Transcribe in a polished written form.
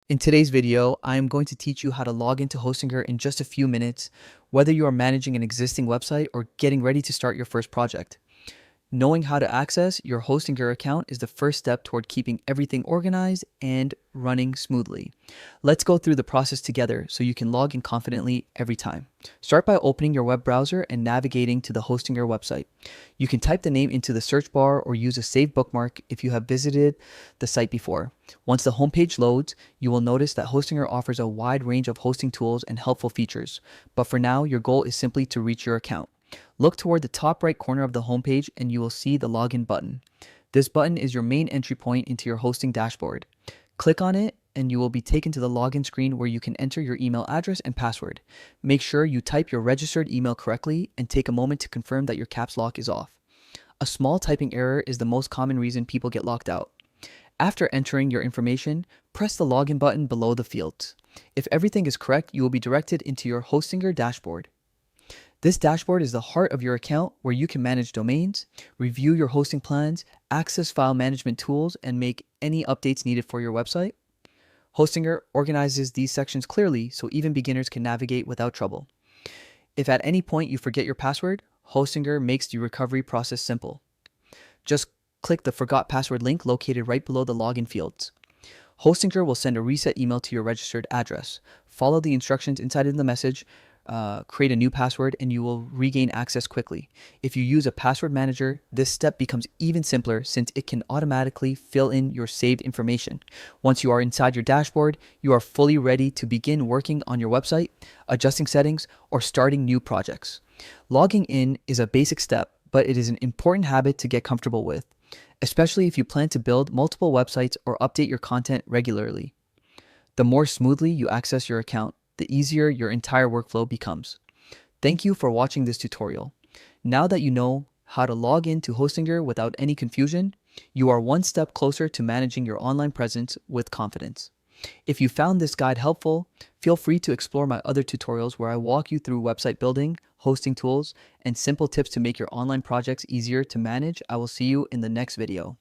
In today's video, I am going to teach you how to log into Hostinger in just a few minutes, whether you are managing an existing website or getting ready to start your first project. Knowing how to access your Hostinger account is the first step toward keeping everything organized and running smoothly. Let's go through the process together so you can log in confidently every time. Start by opening your web browser and navigating to the Hostinger website. You can type the name into the search bar or use a saved bookmark if you have visited the site before. Once the homepage loads, you will notice that Hostinger offers a wide range of hosting tools and helpful features, but for now, your goal is simply to reach your account. Look toward the top right corner of the homepage and you will see the login button. This button is your main entry point into your hosting dashboard. Click on it and you will be taken to the login screen where you can enter your email address and password. Make sure you type your registered email correctly and take a moment to confirm that your caps lock is off. A small typing error is the most common reason people get locked out. After entering your information, press the login button below the fields. If everything is correct, you will be directed into your Hostinger dashboard. This dashboard is the heart of your account where you can manage domains, review your hosting plans, access file management tools, and make any updates needed for your website. Hostinger organizes these sections clearly so even beginners can navigate without trouble. If at any point you forget your password, Hostinger makes the recovery process simple. Just click the Forgot Password link located right below the login fields. Hostinger will send a reset email to your registered address. Follow the instructions inside of the message, create a new password, and you will regain access quickly. If you use a password manager, this step becomes even simpler since it can automatically fill in your saved information. Once you are inside your dashboard, you are fully ready to begin working on your website, adjusting settings, or starting new projects. Logging in is a basic step, but it is an important habit to get comfortable with, especially if you plan to build multiple websites or update your content regularly. The more smoothly you access your account, the easier your entire workflow becomes. Thank you for watching this tutorial. Now that you know how to log into Hostinger without any confusion, you are one step closer to managing your online presence with confidence. If you found this guide helpful, feel free to explore my other tutorials where I walk you through website building, hosting tools, and simple tips to make your online projects easier to manage. I will see you in the next video.